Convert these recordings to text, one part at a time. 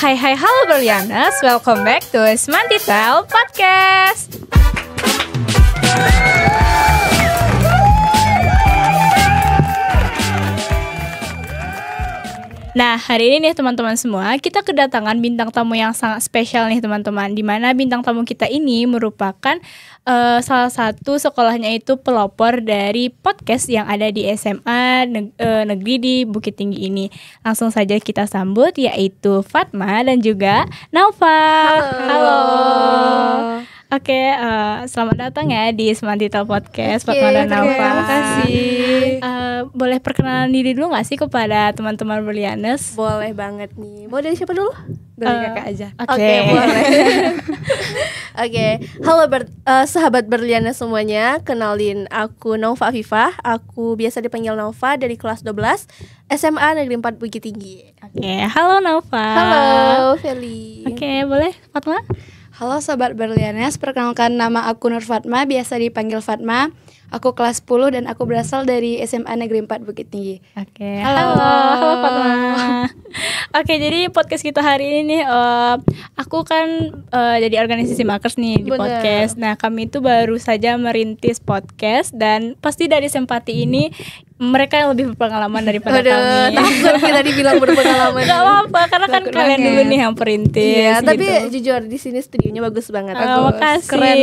Hai, halo Berlianers, welcome back to Semantitel Podcast. Nah, hari ini nih teman-teman semua, kita kedatangan bintang tamu yang sangat spesial nih teman-teman. Dimana bintang tamu kita ini merupakan salah satu sekolahnya itu pelopor dari podcast yang ada di SMA negeri di Bukit Tinggi ini. Langsung saja kita sambut, yaitu Fatma dan juga Naufal. Halo. Oke, selamat datang ya di Semantitel Podcast, Fatma dan Naufal. Terima kasih. Boleh perkenalan diri dulu gak sih kepada teman-teman Berlianers? Boleh banget nih. Mau dari siapa dulu? Dari kakak aja. Oke. Boleh. Oke. Halo sahabat Berlianers semuanya. Kenalin, aku Naufa Afifah. Aku biasa dipanggil Naufa dari kelas 12 SMA Negeri 4 Bukit Tinggi. Oke, halo Naufal. Halo Feli. Oke, boleh Fatma? Halo Sobat Berlianers, perkenalkan nama aku Nur Fatma, biasa dipanggil Fatma. Aku kelas 10 dan aku berasal dari SMA Negeri 4 Bukit Tinggi. Oke, halo Fatma. Oke, jadi podcast kita hari ini nih, aku kan jadi organisasi makers nih di podcast. Nah, kami itu baru saja merintis podcast dan pasti dari Sempati ini mereka yang lebih berpengalaman daripada kami. Takut kita dibilang berpengalaman. Gak apa-apa, karena kan kalian dulu nih yang perintis. Iya, gitu. tapi jujur di sini studionya bagus banget. Makasih. Keren.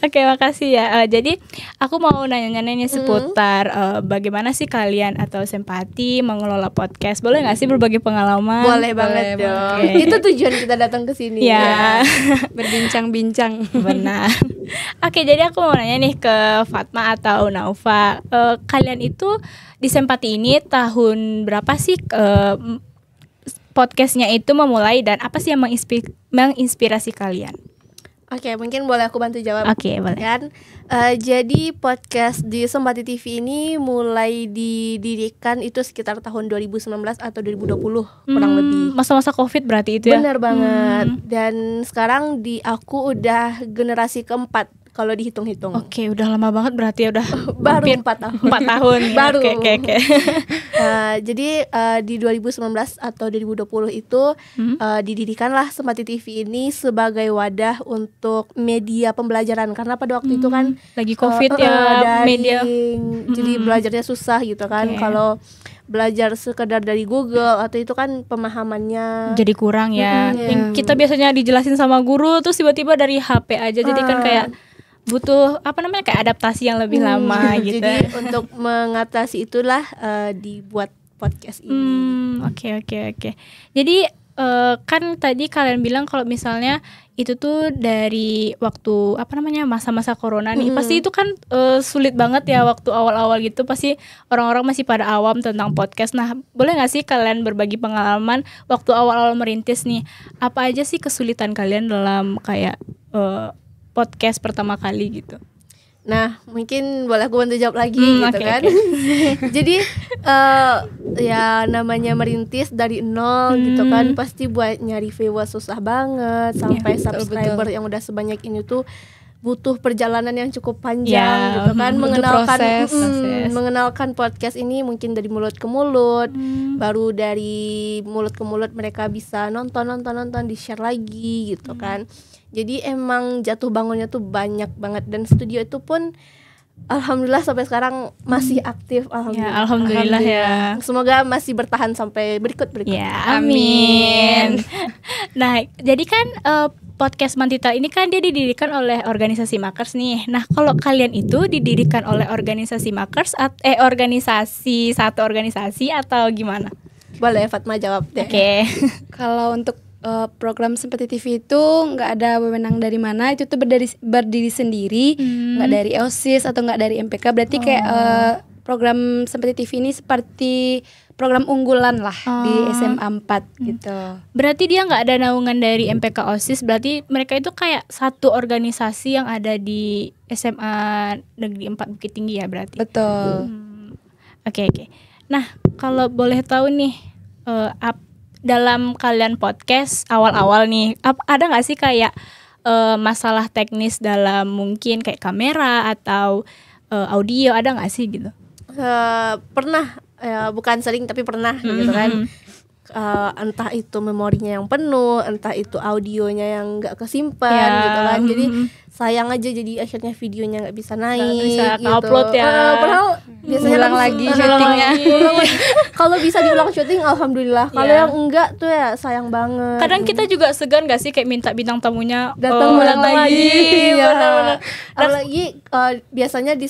Oke, makasih ya. Jadi aku mau nanya-nanya seputar bagaimana sih kalian atau Sempati mengelola podcast. Boleh nggak sih berbagi pengalaman? Boleh banget dong. Okay. Itu tujuan kita datang ke sini. Ya. Berbincang-bincang. Benar. Oke, jadi aku mau nanya nih ke Fatma atau Naufa. Kalian itu di Sempati ini tahun berapa sih podcastnya itu memulai dan apa sih yang menginspirasi kalian? Oke, mungkin boleh aku bantu jawab. Oke, boleh. Kan? Jadi podcast di Sempati TV ini mulai didirikan itu sekitar tahun 2019 atau 2020 kurang lebih. Masa-masa Covid berarti itu ya? Benar banget. Dan sekarang aku udah generasi keempat kalau dihitung-hitung. Oke, udah lama banget berarti ya, udah baru 4 tahun. 4 tahun ya. Baru. Oke. Jadi di 2019 atau 2020 itu didirikanlah Sempati TV ini sebagai wadah untuk media pembelajaran karena pada waktu itu kan lagi Covid ya, daring, media. Jadi belajarnya susah gitu kan. Kalau belajar sekedar dari Google atau itu kan pemahamannya jadi kurang ya. Yang kita biasanya dijelasin sama guru terus tiba-tiba dari HP aja, jadi kan kayak butuh kayak adaptasi yang lebih lama gitu. Jadi untuk mengatasi itulah dibuat podcast ini. Oke. Jadi kan tadi kalian bilang kalau misalnya itu tuh dari waktu masa-masa corona nih, pasti itu kan sulit banget ya waktu awal-awal gitu, pasti orang-orang masih pada awam tentang podcast. Nah, boleh nggak sih kalian berbagi pengalaman waktu awal-awal merintis nih, apa aja sih kesulitan kalian dalam kayak podcast pertama kali gitu? Nah, mungkin boleh aku bantu jawab lagi gitu kan. Jadi ya namanya merintis dari nol gitu kan, pasti buat nyari viewers susah banget, sampai subscriber yang udah sebanyak ini tuh butuh perjalanan yang cukup panjang gitu kan, mengenalkan podcast ini mungkin dari mulut ke mulut, baru dari mulut ke mulut mereka bisa nonton di share lagi gitu kan. Jadi emang jatuh bangunnya tuh banyak banget, dan studio itu pun alhamdulillah sampai sekarang masih aktif. Alhamdulillah ya. Semoga masih bertahan sampai berikut. Ya, amin. Nah, jadi kan podcast Mantita ini kan dia didirikan oleh organisasi makers nih. Nah, kalau kalian itu didirikan oleh organisasi makers organisasi satu organisasi atau gimana? Boleh Fatma jawab deh. Oke. Kalau untuk program Sempati TV itu nggak ada wewenang dari mana, itu tuh berdiri sendiri, nggak dari OSIS atau nggak dari MPK. Berarti kayak program Sempati TV ini seperti program unggulan lah di SMA 4 gitu. Berarti dia nggak ada naungan dari MPK OSIS, berarti mereka itu kayak satu organisasi yang ada di SMA Negeri 4 Bukit Tinggi ya berarti? Betul. Oke. Nah, kalau boleh tahu nih, dalam kalian podcast awal-awal nih, ada nggak sih kayak masalah teknis dalam mungkin kayak kamera atau audio, ada nggak sih gitu? Pernah, bukan sering tapi pernah gitu kan. entah itu memorinya yang penuh, entah itu audionya yang nggak kesimpan gitu kan. Jadi sayang aja jadi akhirnya videonya nggak bisa naik bisa gitu. upload ya. Padahal biasanya Ulang lagi syutingnya. Kalau bisa diulang syuting alhamdulillah. Kalau yang enggak tuh ya sayang banget. Kadang kita juga segan gak sih kayak minta bintang tamunya datang ulang lagi. Iya. Benar-benar. Apalagi biasanya di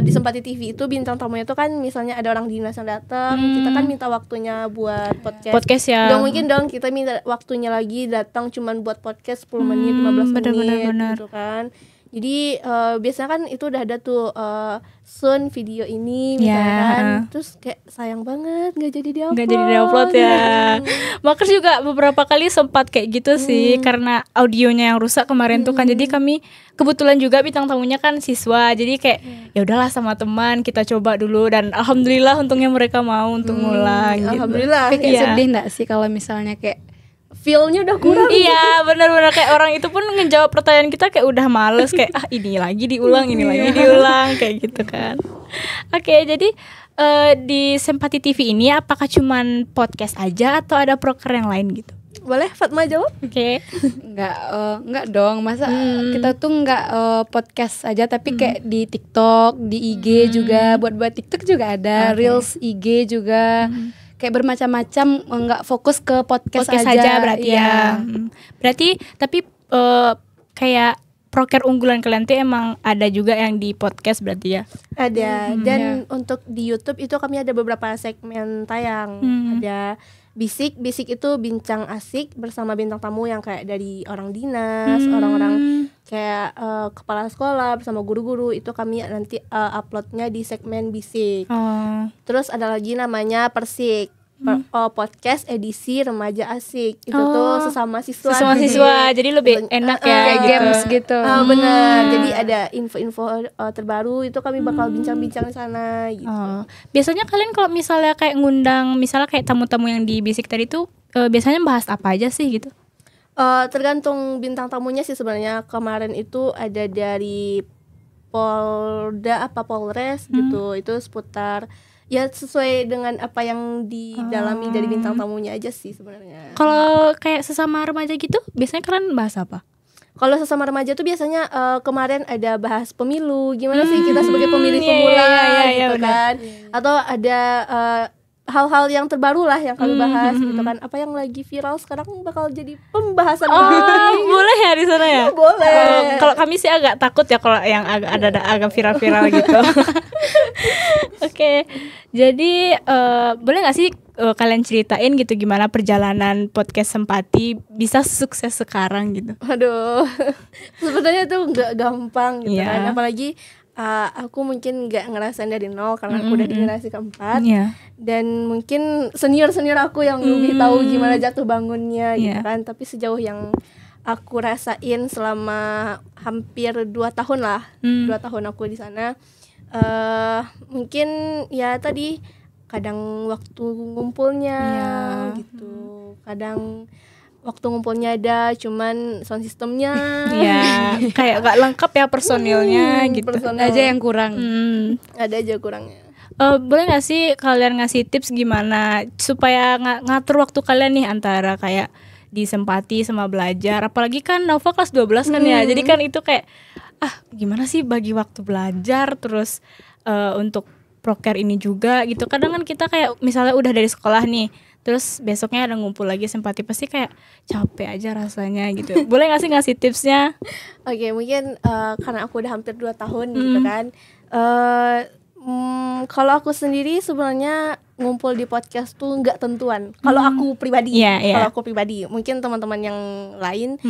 Sempati TV itu bintang tamunya tuh kan misalnya ada orang dinas yang datang, kita kan minta waktunya buat podcast ya. Gak mungkin dong kita minta waktunya lagi datang cuman buat podcast 10 menit 15 menit gitu kan. Jadi biasanya kan itu udah ada tuh soon video ini misalkan, terus kayak sayang banget nggak jadi diupload ya. Makanya juga beberapa kali sempat kayak gitu sih karena audionya yang rusak kemarin tuh kan. Jadi kami kebetulan juga bintang tamunya kan siswa, jadi kayak ya udahlah sama teman kita coba dulu dan alhamdulillah untungnya mereka mau untuk ngulang gitu. Alhamdulillah. Tapi kayak sedih nggak sih kalau misalnya kayak feel-nya udah kurang. Iya benar-benar kayak orang itu pun ngejawab pertanyaan kita kayak udah males kayak ini lagi diulang kayak gitu kan. Oke, jadi di Sempati TV ini apakah cuman podcast aja atau ada proker yang lain gitu? Boleh Fatma jawab? Oke. Enggak dong, masa kita tuh enggak podcast aja tapi kayak di TikTok, di IG juga, buat TikTok juga ada, Reels IG juga. Kayak bermacam-macam, enggak fokus ke podcast aja berarti ya. Berarti tapi kayak proker unggulan kalian tuh emang ada juga yang di podcast berarti ya? Ada. Dan untuk di YouTube itu kami ada beberapa segmen tayang. Ada Bisik itu bincang asik bersama bintang tamu yang kayak dari orang dinas, orang-orang kayak kepala sekolah bersama guru-guru. Itu kami nanti uploadnya di segmen Bisik. Terus ada lagi namanya Persik, podcast edisi remaja asik. Itu tuh sesama siswa. Jadi lebih enak ya kayak games gitu. Benar. Jadi ada info-info terbaru itu kami bakal bincang-bincang di sana gitu. Biasanya kalian kalau misalnya kayak ngundang misalnya kayak tamu-tamu yang di Bisik tadi tuh biasanya bahas apa aja sih gitu? Tergantung bintang tamunya sih sebenarnya. Kemarin itu ada dari Polda Polres gitu. Itu seputar ya sesuai dengan apa yang didalami dari bintang tamunya aja sih sebenarnya. Kalau kayak sesama remaja gitu biasanya kalian bahas apa? Kalau sesama remaja tuh biasanya kemarin ada bahas pemilu, gimana sih kita sebagai pemilih pemula gitu kan. Atau ada hal-hal yang terbaru lah yang kami bahas gitu kan. Apa yang lagi viral sekarang bakal jadi pembahasan boleh ya di sana ya? Boleh. Kalau kami sih agak takut ya kalau yang agak viral-viral gitu. Oke. Jadi boleh nggak sih kalian ceritain gitu gimana perjalanan podcast Sempati bisa sukses sekarang gitu? Aduh, sebenarnya tuh nggak gampang gitu kan. Apalagi aku mungkin nggak ngerasain dari nol karena aku udah di generasi keempat. Dan mungkin senior aku yang lebih tahu gimana jatuh bangunnya gitu kan. Tapi sejauh yang aku rasain selama hampir 2 tahun lah, 2 tahun aku di sana. Mungkin ya tadi kadang waktu ngumpulnya gitu, kadang waktu ngumpulnya ada cuman sound systemnya kayak gak lengkap ya personilnya gitu. Personil aja yang kurang. Ada aja kurangnya. Boleh gak sih kalian ngasih tips gimana supaya ngatur waktu kalian nih antara kayak di Sempati sama belajar, apalagi kan Nova kelas 12 kan ya, jadi kan itu kayak gimana sih bagi waktu belajar terus untuk proker ini juga gitu. Kadang kan kita kayak misalnya udah dari sekolah nih, terus besoknya ada ngumpul lagi Sempati, pasti kayak capek aja rasanya gitu. Boleh gak sih ngasih tipsnya? Oke, mungkin karena aku udah hampir 2 tahun gitu kan. Kalau aku sendiri sebenarnya ngumpul di podcast tuh nggak tentuan. Kalau aku pribadi, kalau aku pribadi, mungkin teman-teman yang lain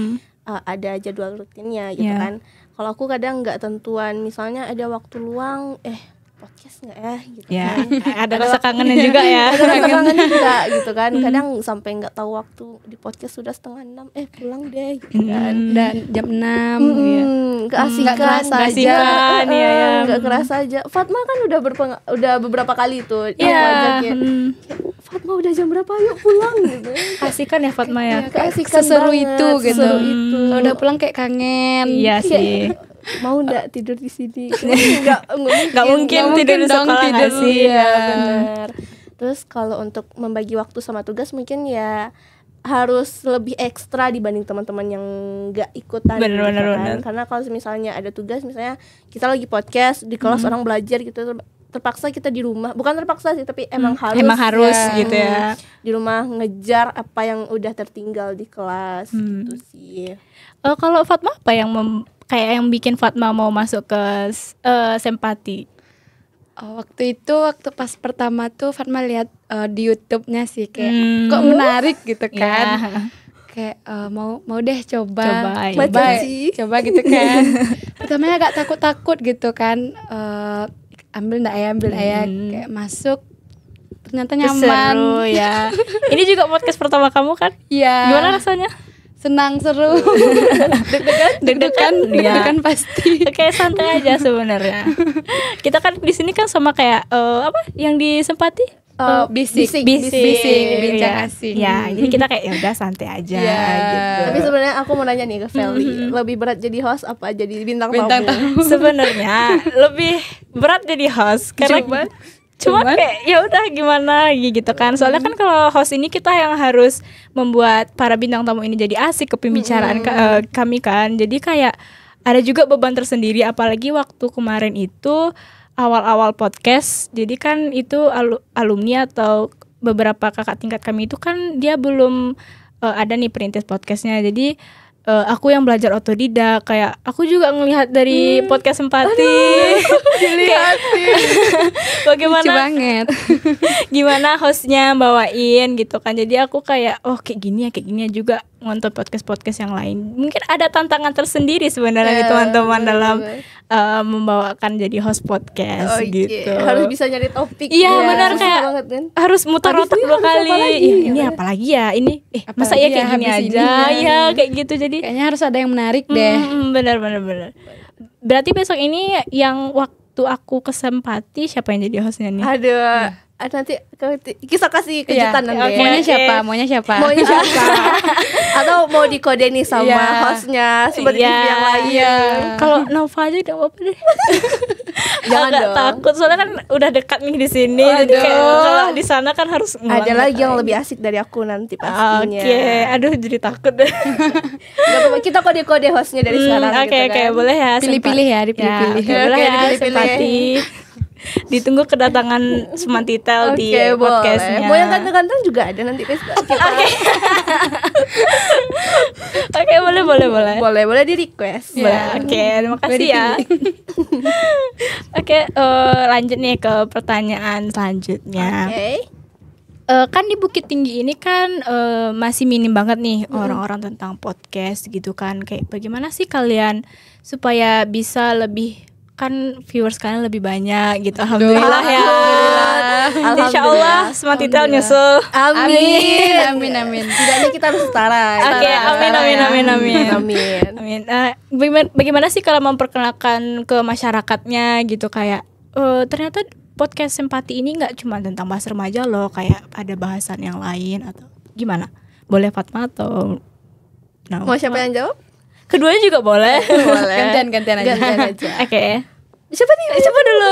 ada jadwal rutinnya gitu kan. Kalau aku kadang nggak tentuan, misalnya ada waktu luang, podcast nggak ya gitu kan. Ada rasa kangennya juga ya. Ada rasa kangen juga gitu kan. Kadang sampai nggak tahu waktu di podcast sudah 5:30, pulang deh gitu kan. Dan jam 6 keasikan, nggak kerasa aja. Fatma kan udah beberapa kali tuh aku ajak ya. Fatma udah jam berapa, yuk pulang gitu. Asik kan ya Fatma ya. Keasikan seseru banget, itu gitu. Seseru itu. Kalau udah pulang kayak kangen. Iya sih. Mau nggak tidur di sini? Nggak mungkin tidur di sekolah nggak sih? Ya benar. Terus kalau untuk membagi waktu sama tugas mungkin ya harus lebih ekstra dibanding teman-teman yang nggak ikutan Bener. Karena kalau misalnya ada tugas, misalnya kita lagi podcast di kelas orang belajar gitu, terpaksa kita di rumah, bukan terpaksa sih tapi emang harus gitu ya. di rumah ngejar apa yang udah tertinggal di kelas gitu sih. Kalau Fatma apa yang kayak yang bikin Fatma mau masuk ke Sempati? Waktu pas pertama tuh Fatma lihat di YouTube-nya sih kayak kok menarik gitu kan. Kayak mau deh coba gitu kan. Pertamanya agak takut gitu kan. Ambil ndak ya kayak masuk ternyata nyaman. Seru ya. Ini juga podcast pertama kamu kan? Iya. Gimana rasanya? Senang, seru. Deg-degan pasti. Kayak santai aja sebenarnya. Kita kan di sini kan sama kayak apa yang di Sempati? Bisik, bincang asing. Ya, jadi kita kayak ya udah santai aja gitu. Tapi sebenarnya aku mau nanya nih ke Feli, lebih berat jadi host apa jadi bintang tamu? Sebenarnya lebih berat jadi host karena Cuman kayak ya udah gimana gitu kan. Soalnya kan kalau host ini kita yang harus membuat para bintang tamu ini jadi asik ke pembicaraan kami kan. Jadi kayak ada juga beban tersendiri, apalagi waktu kemarin itu awal-awal podcast. Jadi kan itu alumni atau beberapa kakak tingkat kami itu kan dia belum ada nih perintis podcastnya. Jadi aku yang belajar otodidak, kayak aku juga ngelihat dari podcast Sempati. Dilihatin. Bagaimana? Lucu banget. Gimana hostnya bawain gitu kan. Jadi aku kayak kayak gini ya juga nonton podcast yang lain. Mungkin ada tantangan tersendiri sebenarnya teman-teman dalam membawakan jadi host podcast gitu. Harus bisa nyari topik. Iya benar, kayak banget, kan? harus muter otak 2 kali. Ini apalagi ya ini. Masa ya kayak gini aja ya kayak gitu. Jadi kayaknya harus ada yang menarik deh. Benar. Berarti besok ini yang waktu aku ke Sempati siapa yang jadi hostnya nih? Aduh, nanti kita kasih kejutan nanti. Maunya siapa? Atau mau dikode nih sama hostnya seperti yang lain. Kalau Nova aja gak apa-apa deh. Jangan dong. Takut soalnya kan udah dekat nih di sini. Jadi kayak kalau di sana kan harus ada lagi yang lebih asik dari aku nanti pastinya. Aduh jadi takut deh. Gak apa-apa, kita kode hostnya dari sekarang. Oke, boleh ya. Pilih-pilih ya, dipilih-pilih. Boleh ya, Sempati. Ditunggu kedatangan Semantitel di podcastnya. Mau yang ganteng-ganteng juga ada nanti besok. Oke, boleh di request. Oke, terima kasih ya. Oke, lanjut nih ke pertanyaan selanjutnya. Kan di Bukit Tinggi ini kan masih minim banget nih orang-orang tentang podcast gitu kan. Kayak bagaimana sih kalian supaya bisa lebih, kan viewers kalian lebih banyak gitu. Alhamdulillah ya. Insya Allah Semantitel nyusul. Amin. Tidaknya kita harus setara. Oke, amin. Bagaimana sih kalau memperkenalkan ke masyarakatnya gitu, kayak ternyata podcast Sempati ini nggak cuma tentang bahas remaja loh, kayak ada bahasan yang lain atau gimana? Boleh Fatma atau mau siapa yang jawab? Keduanya juga boleh. Gantian aja. Oke. Siapa dulu?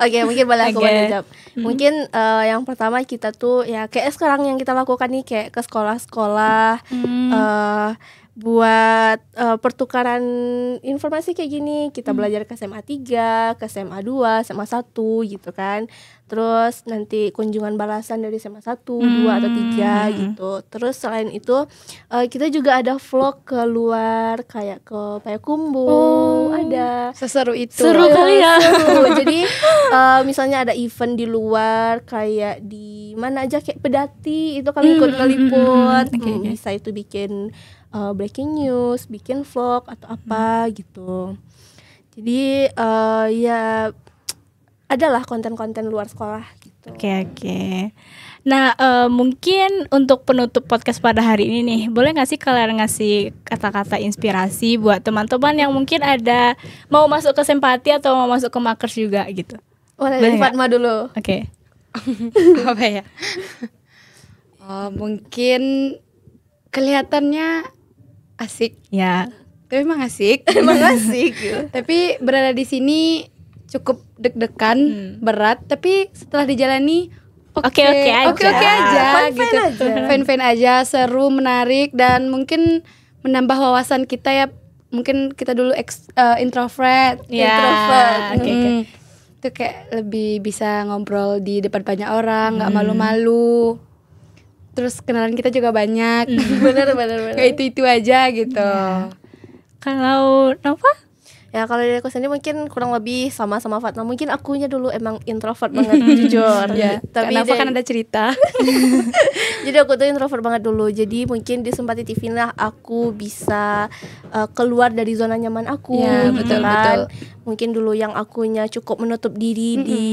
Oke, mungkin boleh aku jawab. Mungkin yang pertama kita tuh ya kayak sekarang yang kita lakukan nih, kayak ke sekolah-sekolah buat pertukaran informasi kayak gini. Kita belajar ke SMA 3, ke SMA 2, SMA 1 gitu kan. Terus nanti kunjungan balasan dari SMA 1, 2 atau 3 gitu. Terus selain itu kita juga ada vlog keluar kayak ke Payakumbuh. Ada. Seseru itu. Seru kali ya. Jadi misalnya ada event di luar kayak di mana aja, kayak Pedati itu kami ikut ngeliput. Bisa itu bikin breaking news, bikin vlog atau apa gitu. Jadi ya adalah konten-konten luar sekolah gitu. Oke. Nah, mungkin untuk penutup podcast pada hari ini nih, boleh nggak sih kalian ngasih kata-kata inspirasi buat teman-teman yang mungkin ada mau masuk ke Sempati atau mau masuk ke Makers juga gitu? Boleh Fatma dulu. Oke. Apa ya? Mungkin kelihatannya asik. Ya. Tapi emang asik. Tapi berada di sini cukup deg-degan, berat, tapi setelah dijalani oke-oke aja. Oke-oke aja Fine-fine gitu. aja. Fine-fine aja, seru, menarik dan mungkin menambah wawasan kita ya. Mungkin kita dulu introvert. Ya, oke. Itu kayak lebih bisa ngobrol di depan banyak orang, nggak malu-malu. Terus kenalan kita juga banyak. Bener. Kayak itu aja gitu. Kalau Nova? Ya kalau dari aku sendiri mungkin kurang lebih sama-sama Fatma. Mungkin akunya dulu emang introvert banget jujur. Ya, Tapi Nova kan ada cerita. jadi aku tuh introvert banget dulu. Jadi mungkin di Simpati TV lah aku bisa keluar dari zona nyaman aku. Ya, gitu betul. Mungkin dulu yang akunya cukup menutup diri di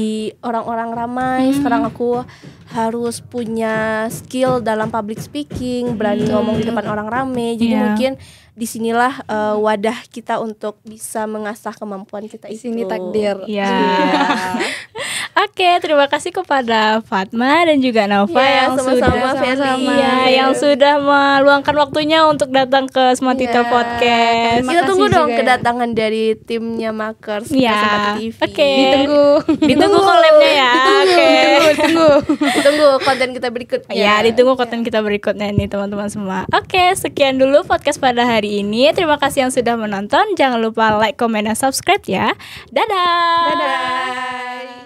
orang-orang ramai. Sekarang aku harus punya skill dalam public speaking, berani ngomong di depan orang ramai. Jadi mungkin disinilah wadah kita untuk bisa mengasah kemampuan kita Di itu. sini takdir. Ya. Oke, terima kasih kepada Fatma dan juga Nova Ya, yang sama-sama, sudah Feli. Iya, yang sudah meluangkan waktunya untuk datang ke Smart Tita Ya. Podcast. Terima Kita kasih tunggu dong juga ya. kedatangan dari timnya Makers Ya, Simpati TV. oke. Ditunggu. collabnya ya. Oke. Tunggu konten kita berikutnya. Ya, ditunggu konten kita berikutnya nih teman-teman semua. Oke, sekian dulu podcast pada hari ini. Terima kasih yang sudah menonton. Jangan lupa like, comment, dan subscribe ya. Dadah. Dadah.